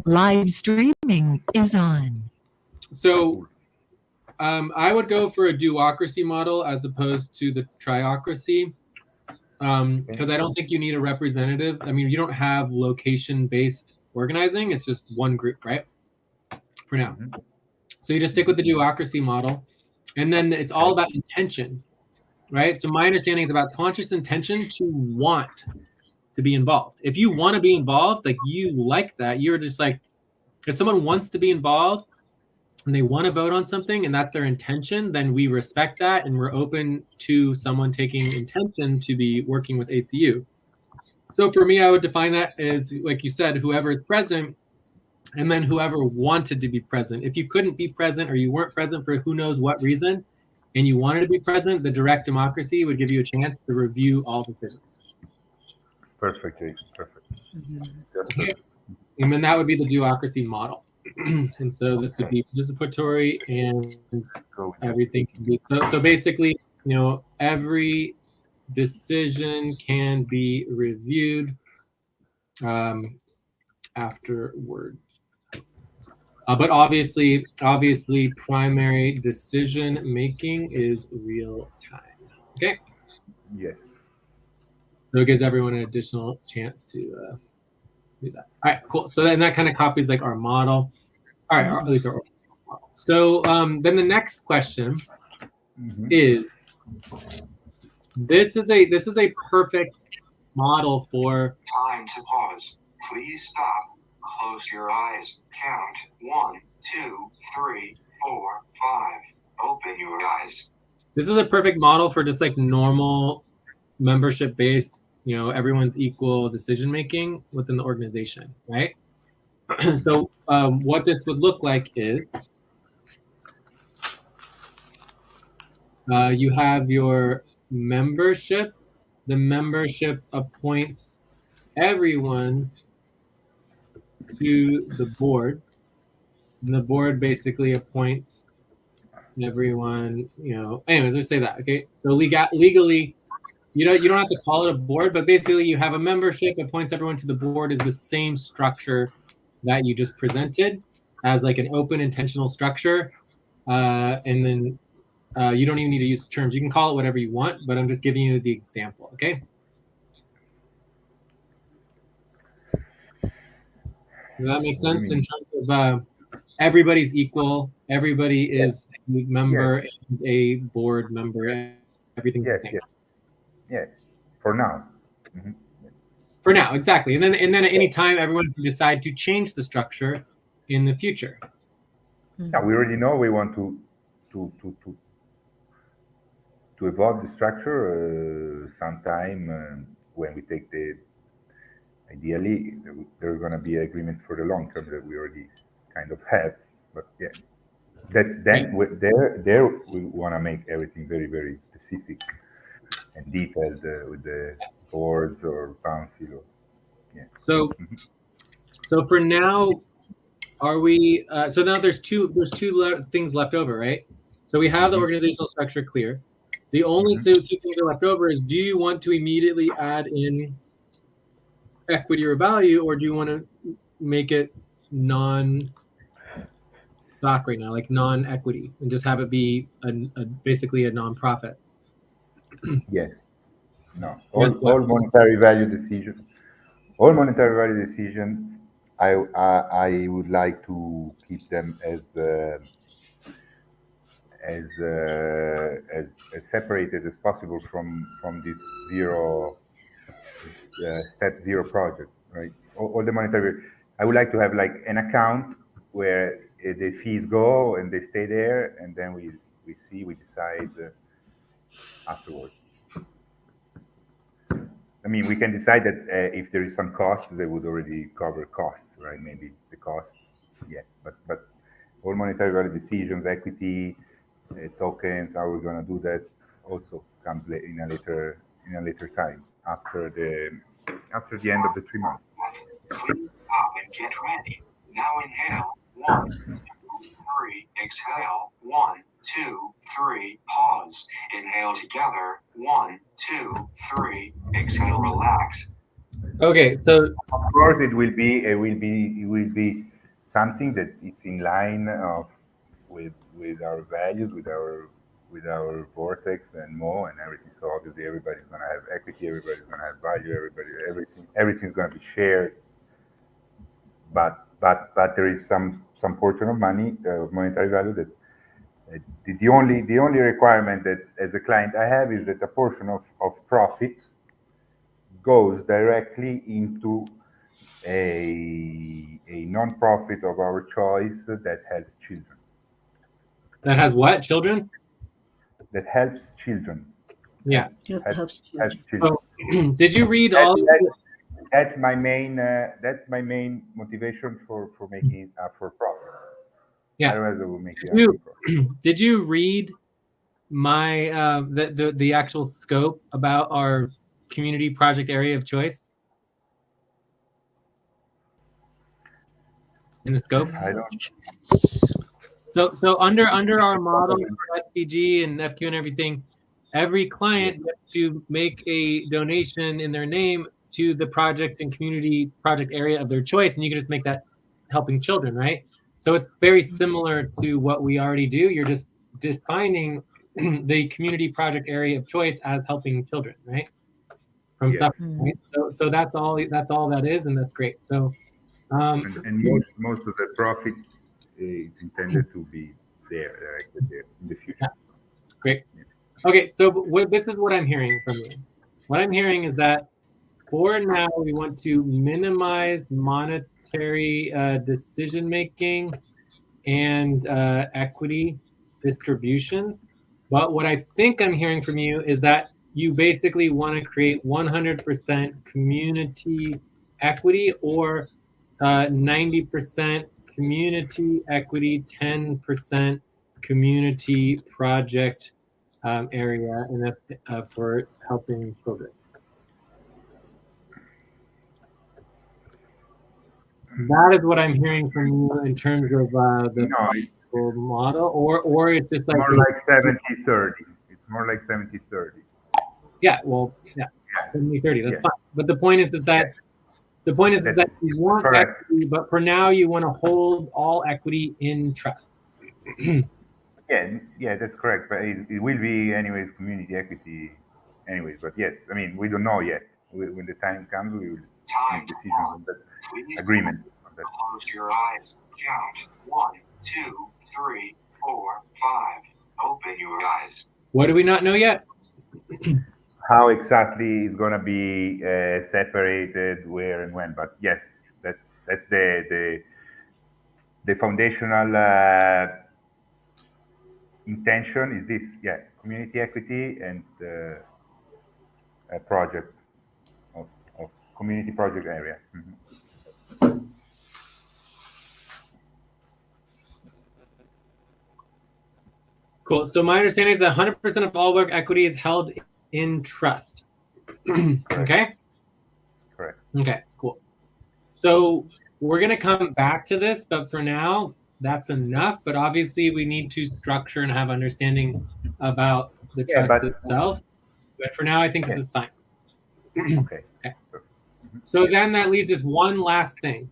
Live streaming is on. So I would go for a duocracy model as opposed to the triocracy, because I don't think you need a representative. I mean, you don't have location-based organizing. It's just one group, right? For now. So you just stick with the duocracy model. And then it's all about intention, right? So my understanding is about conscious intention to want to be involved. If you want to be involved, like you like that, you're just like, if someone wants to be involved and they want to vote on something and that's their intention, then we respect that and we're open to someone taking intention to be working with ACU. So for me, I would define that as, like you said, whoever is present and then whoever wanted to be present. If you couldn't be present or you weren't present for who knows what reason and you wanted to be present, the direct democracy would give you a chance to review all decisions. Perfect. Okay. And then that would be the duocracy model. And so this would be participatory and everything can be so basically, every decision can be reviewed afterwards. But obviously primary decision making is real time. Okay. Yes. So it gives everyone an additional chance to do that. All right, cool. So then that kind of copies like our model. All right, or at least our model. So then the next question is, this is a perfect model for time to pause. Please stop. Close your eyes. Count 1, 2, 3, 4, 5. Open your eyes. This is a perfect model for just like normal membership based, everyone's equal decision making within the organization, right? So what this would look like is you have your membership. The membership appoints everyone to the board, and the board basically appoints everyone. Anyways, let's say that. Okay, so legally, you don't have to call it a board, but basically you have a membership appoints everyone to the board is the same structure that you just presented as like an open intentional structure, and then you don't even need to use terms. You can call it whatever you want, but I'm just giving you the example. Okay. Does that make sense in terms of everybody's equal, everybody is a member and a board member, everything's the same. Yes. For now. For now, exactly. And then at any time, everyone can decide to change the structure in the future. Yeah, we already know we want to evolve the structure sometime when we take ideally there's going to be an agreement for the long term that we already kind of have, but yeah, that's then there we want to make everything very, very specific and detailed with the boards or council. So for now, are we? So now there's two things left over, right? So we have the organizational structure clear. The only two things that are left over is: do you want to immediately add in equity or value, or do you want to make it non-stock right now, like non-equity, and just have it be basically a non-profit? Yes. No. All monetary value decisions. All monetary value decisions. I would like to keep them as separated as possible from this step zero project, right? All the monetary. I would like to have like an account where the fees go and they stay there, and then we decide afterwards. I mean, we can decide that if there is some cost, they would already cover costs, right? Maybe the costs, but all monetary value decisions, equity, tokens, how we're going to do that also comes in a later time after the end of the 3 months. Please stop and get ready. Now inhale. 1, 2, 3. Exhale. 1, 2, 3. Pause. Inhale together. 1, 2, 3. Exhale. Relax. Okay, so Of course, it will be something that it's in line of with our values, with our vortex and more and everything. So obviously, everybody's gonna have equity, everybody's gonna have value, everything's gonna be shared. But there is some portion of money, monetary value that the only requirement that as a client I have is that a portion of profit goes directly into a non-profit of our choice that helps children. that has what? Children? That helps children. Yeah. Helps children. Oh, did you read all? That's my main motivation for making it for profit. Yeah. Otherwise, I will make it for profit. Did you read my the actual scope about our community project area of choice in the scope? I don't. So under our model for SVG and FQ and everything, every client gets to make a donation in their name to the project and community project area of their choice, and you can just make that helping children, right? So it's very similar to what we already do. You're just defining the community project area of choice as helping children, right? From suffering, right? So that's all that is, and that's great. So And most of the profit is intended to be there, directly there in the future. Yeah. Great. Okay, so this is what I'm hearing from you. What I'm hearing is that for now, we want to minimize monetary decision making and equity distributions. But what I think I'm hearing from you is that you basically want to create 100% community equity or 90% community equity, 10% community project area, and that's for helping children. That is what I'm hearing from you in terms of the model, or it's just like more like 70-30. It's more like 70-30. Yeah, well, yeah, 70-30. That's fine. But the point is that you want equity, but for now you want to hold all equity in trust. Yeah, that's correct. But it will be anyways community equity, anyways. But yes, I mean we don't know yet. When the time comes, we will make decisions on that agreement. Close your eyes. Count 1, 2, 3, 4, 5. Open your eyes. What do we not know yet? How exactly is going to be separated, where and when? But yes, that's the foundational intention is this. Yeah, community equity and a project of community project area. Mm-hmm. Cool. So my understanding is that 100% of all work equity is held in trust. Okay? Correct. Okay, cool. So we're going to come back to this, but for now, that's enough. But obviously, we need to structure and have understanding about the trust itself. But for now, I think this is fine. Okay. So then that leaves just one last thing.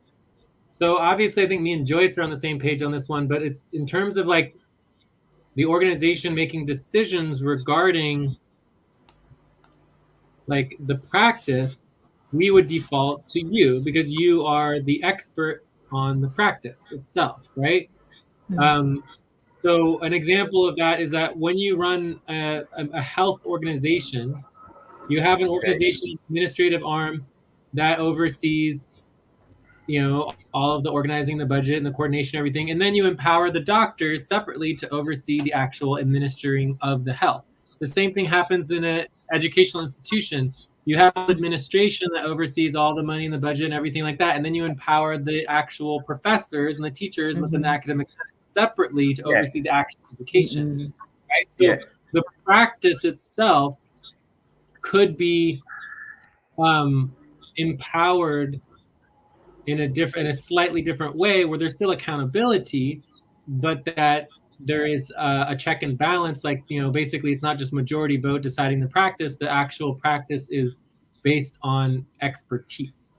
So obviously, I think me and Joyce are on the same page on this one, but it's in terms of like the organization making decisions regarding like the practice, we would default to you because you are the expert on the practice itself, right? So an example of that is that when you run a health organization, you have an organization administrative arm that oversees, all of the organizing, the budget, and the coordination, everything, and then you empower the doctors separately to oversee the actual administering of the health. The same thing happens in an educational institution. You have administration that oversees all the money and the budget and everything like that, and then you empower the actual professors and the teachers within the academic setting separately to oversee the actual education. Right? So the practice itself could be empowered in a slightly different way, where there's still accountability, but that there is a check and balance. Like, basically, it's not just majority vote deciding the practice. The actual practice is based on expertise.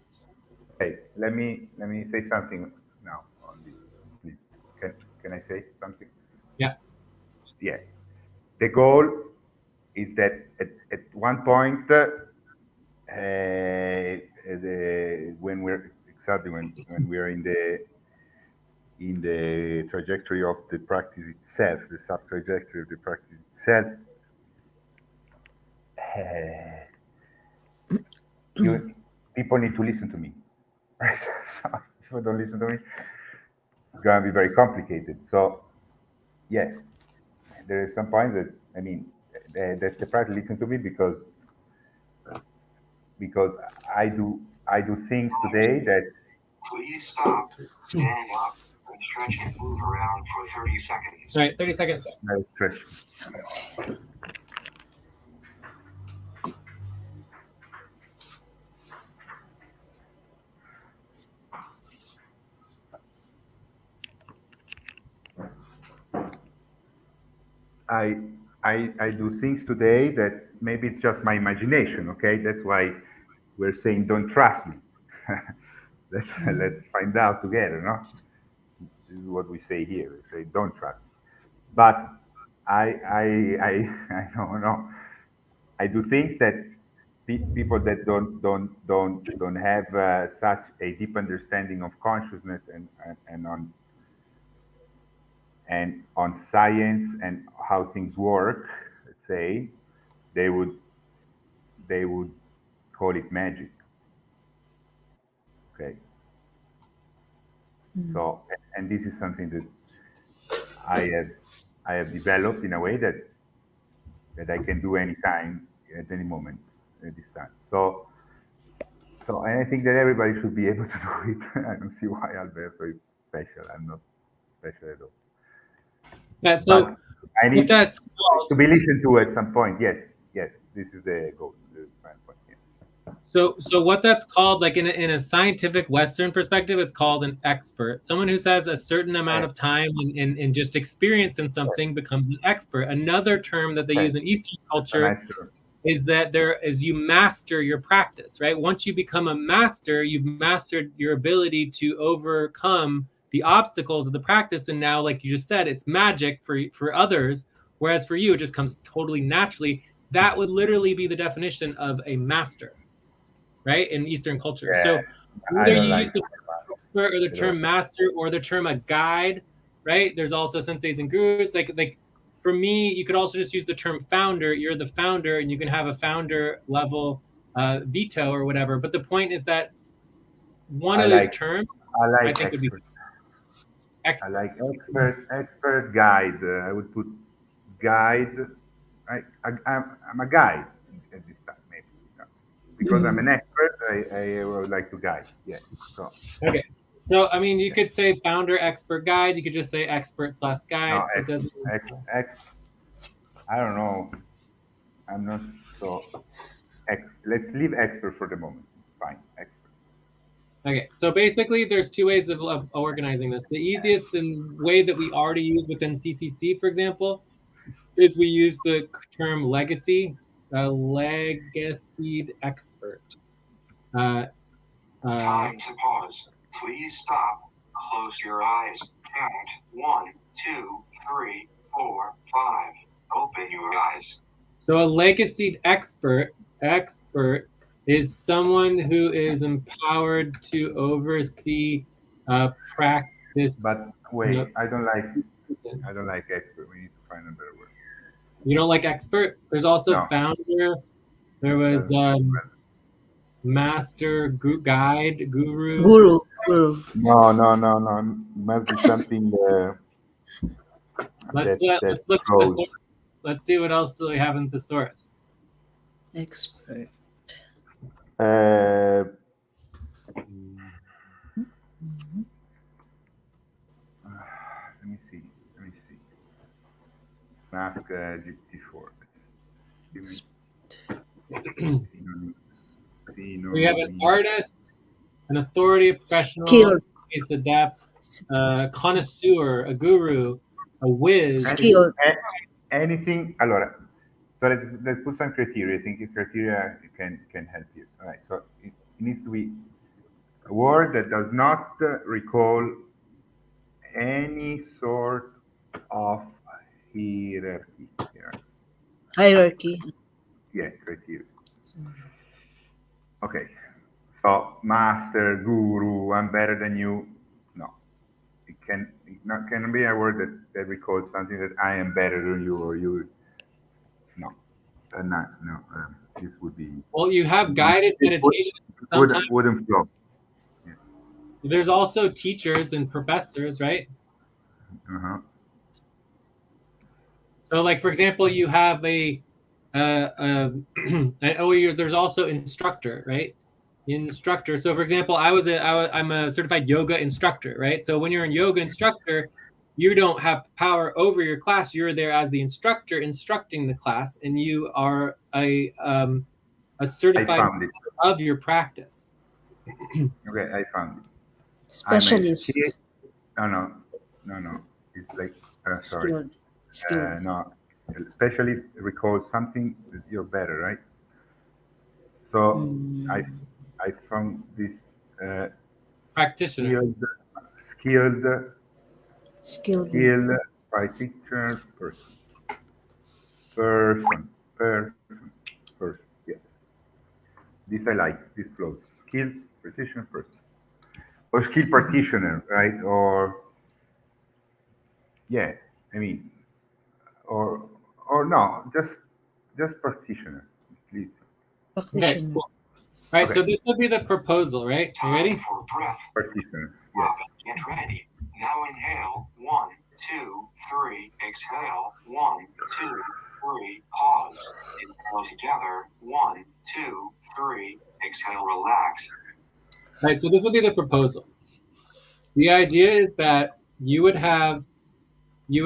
Okay, let me say something now on this, please. Can I say something? Yeah. Yeah. The goal is that at one point, when we're exactly when we're in the trajectory of the practice itself, the sub trajectory of the practice itself, people need to listen to me. Right? So if people don't listen to me, it's gonna be very complicated. So yes, there is some point that that's the part. Listen to me because I do things today that. Please stop, stand up, and stretch and move around for 30 seconds. All right, 30 seconds. Stretch. I do things today that maybe it's just my imagination. Okay, that's why we're saying don't trust me. let's find out together, no? This is what we say here. We say don't trust me. But I don't know. I do things that people that don't have such a deep understanding of consciousness and on science and how things work, let's say, they would call it magic. Okay. So, and this is something that I have developed in a way that I can do anytime, at any moment, at this time. So and I think that everybody should be able to do it. I don't see why Alberto is special. I'm not special at all. Yeah, so but I need that's to be listened to at some point. Yes, this is the goal. The final point. Yeah. So what that's called, like in a scientific Western perspective, it's called an expert. Someone who has a certain amount of time and just experience in something becomes an expert. Another term that they use in Eastern culture is that you master your practice, right? Once you become a master, you've mastered your ability to overcome the obstacles of the practice. And now, like you just said, it's magic for others, whereas for you, it just comes totally naturally. That would literally be the definition of a master, right? In Eastern culture. Yeah, so either you use the term expert or the term master or the term a guide, right? There's also senseis and gurus. Like for me, you could also just use the term founder. You're the founder, and you can have a founder level veto or whatever. But the point is that one of those terms I think would be expert. I like expert, guide. I would put guide. I'm a guide at this time, maybe. Because I'm an expert, I would like to guide. Yeah. So. Okay. So, I mean, you could say founder, expert, guide. You could just say expert/guide. No, I don't know. I'm not so. Let's leave expert for the moment. Fine, expert. Okay, so basically, there's two ways of organizing this. The easiest and way that we already use within CCC, for example, is we use the term legacy, legacied expert. Time to pause. Please stop. Close your eyes. Count 1, 2, 3, 4, 5. Open your eyes. So a legacied expert is someone who is empowered to oversee practice. But wait, I don't like expert. We need to find a better word. You don't like expert? There's also founder. There was master, guide, guru. No. Must be something. Let's see what else do we have in thesaurus. Expert. Let me see. Ask GPT-4. We have an artist, an authority, a professional, a adept, a connoisseur, a guru, a whiz. Anything. Allora, So let's put some criteria. I think the criteria can help you. All right. So it needs to be a word that does not recall any sort of hierarchy. Hierarchy. Yeah, criteria. Okay. So master, guru, I'm better than you. No, it can be a word that records something that I am better than you or you. No, not no. This would be. Well, you have guided meditation. Sometimes Wouldn't flow. Yeah. there's also teachers and professors, right? Uh-huh. So, like for example, you have there's also instructor, right? Instructor. So, for example, I'm a certified yoga instructor, right? So, when you're a yoga instructor, you don't have power over your class. You're there as the instructor instructing the class, and you are a certified of your practice. Okay, I found it. Specialist. No. It's like sorry. Skilled. No, specialist recalls something that you're better, right? So I found this Practitioner. skilled Skilled. practitioner person. Yeah, this I like. This flows. Skilled practitioner person or skilled practitioner, right? Or yeah, I mean, or no, just practitioner, please. Okay, cool. Right, Okay. so this will be the proposal, right? You ready? Time for breath. Practitioner. Yes. Get ready. Now inhale. 1, 2, 3. Exhale. 1, 2, 3. Pause. Inhale together. 1, 2, 3. Exhale. Relax. Right, so this will be the proposal. The idea is that you would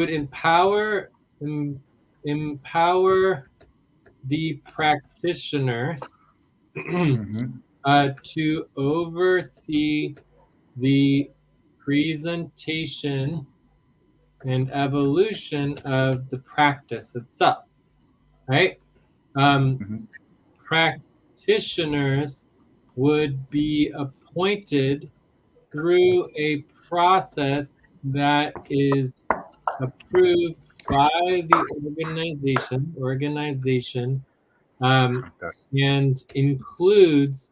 empower the practitioners to oversee the presentation and evolution of the practice itself, right? Practitioners would be appointed through a process that is approved by the organization and includes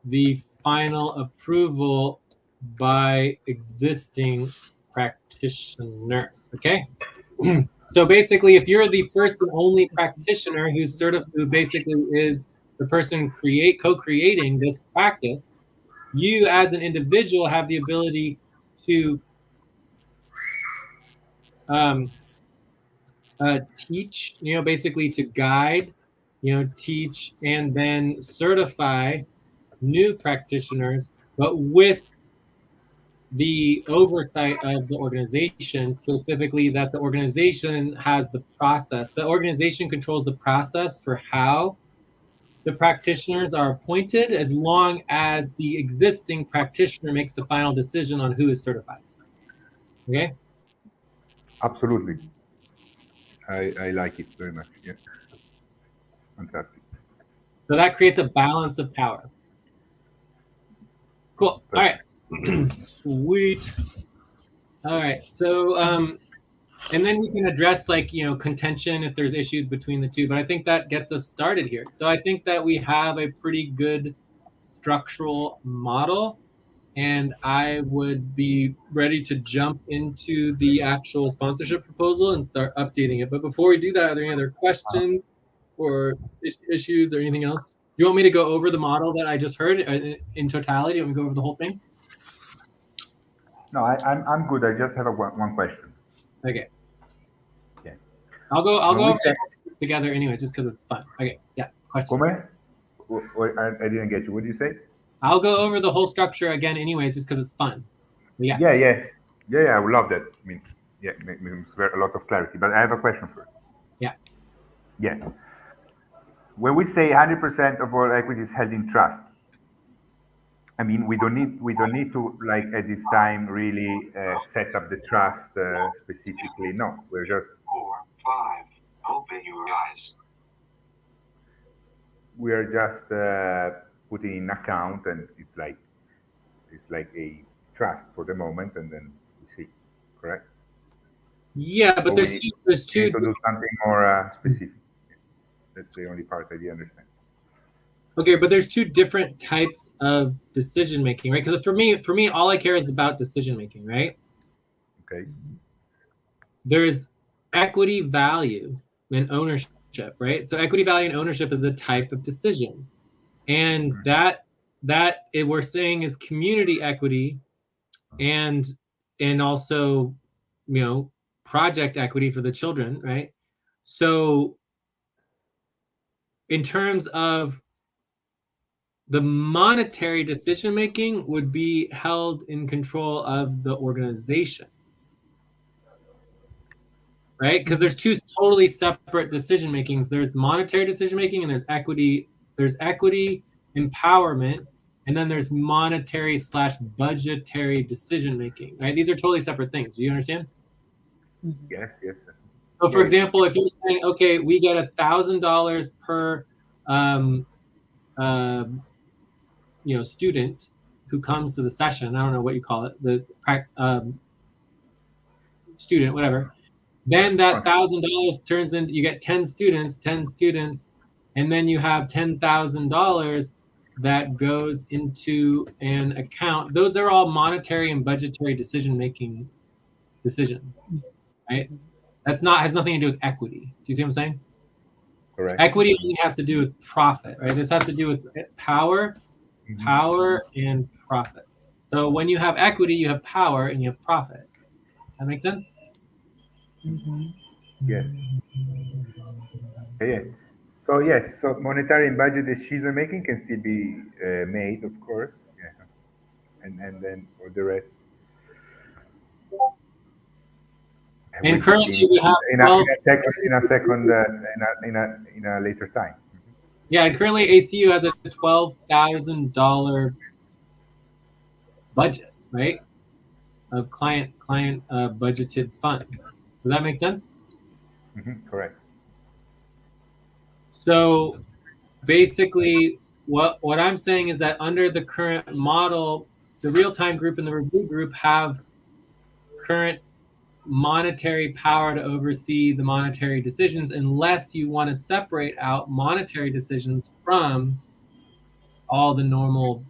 the final approval by existing practitioners. Okay. So basically, if you're the first and only practitioner who basically is the person co-creating this practice, you as an individual have the ability to teach, basically to guide, teach and then certify new practitioners, but with the oversight of the organization, specifically that the organization has the process. The organization controls the process for how the practitioners are appointed, as long as the existing practitioner makes the final decision on who is certified. Okay? Absolutely. I like it very much. Yeah. Fantastic. So that creates a balance of power. Cool. All right. Sweet. All right. So, and then we can address contention if there's issues between the two. But I think that gets us started here. So I think that we have a pretty good structural model, and I would be ready to jump into the actual sponsorship proposal and start updating it. But before we do that, are there any other questions or issues or anything else? Do you want me to go over the model that I just heard in totality? Do you want me to go over the whole thing? No, I'm good. I just have one question. Okay. Yeah. I'll go over it together anyway, just because it's fun. Okay. Yeah. Question. I didn't get you. What did you say? I'll go over the whole structure again anyways, just because it's fun. Yeah. I would love that. I mean, yeah, it makes a lot of clarity. But I have a question first. Yeah. When we say 100% of all equity is held in trust, I mean, we don't need to, like, at this time really set up the trust specifically. No, we're just 4, 5. Open your eyes. we are just putting in account, and it's like a trust for the moment, and then we see. Correct? Yeah, but Or there's we two need to do something more specific. That's the only part I didn't understand. Okay, but there's two different types of decision making, right? Because for me, all I care is about decision making, right? Okay. There's equity, value, and ownership, right? So equity, value, and ownership is a type of decision, and that we're saying is community equity, and also, project equity for the children, right? So in terms of the monetary decision making would be held in control of the organization, right? Because there's two totally separate decision makings. There's monetary decision making, and there's equity. There's equity empowerment, and then there's monetary / budgetary decision making, right? These are totally separate things. Do you understand? Yes. Yes. So, for Yeah. example, if you're saying, okay, we get $1,000 per student who comes to the session, I don't know what you call it, the student, whatever, then that $1,000 turns into, you get 10 students, and then you have $10,000 that goes into an account. Those are all monetary and budgetary decision-making decisions, right? Has nothing to do with equity. Do you see what I'm saying? Correct. Equity only has to do with profit, right? This has to do with power, and profit. So when you have equity, you have power and you have profit. That makes sense? Yes. Yeah. So yes, so monetary and budget decision making can still be made, of course. Yeah. And then for the rest. And currently we have in a later time. Yeah, and currently ACU has a $12,000 budget, right? Of client budgeted funds. Does that make sense? Correct. So basically, what I'm saying is that under the current model, the real-time group and the review group have current monetary power to oversee the monetary decisions, unless you want to separate out monetary decisions from all the normal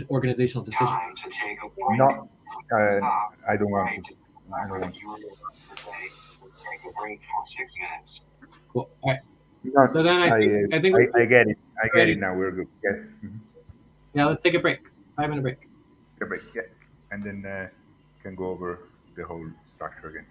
organizational decisions. Time to take a break. No, Stop. I don't want Right. to. I don't want to. You were there today. Take a break for 6 minutes. Cool. All right. No, So then I think I get it. I get it now. We're good. Yes. Yeah, let's take a break. 5-minute break. Take a break. Yeah. And then can go over the whole structure again.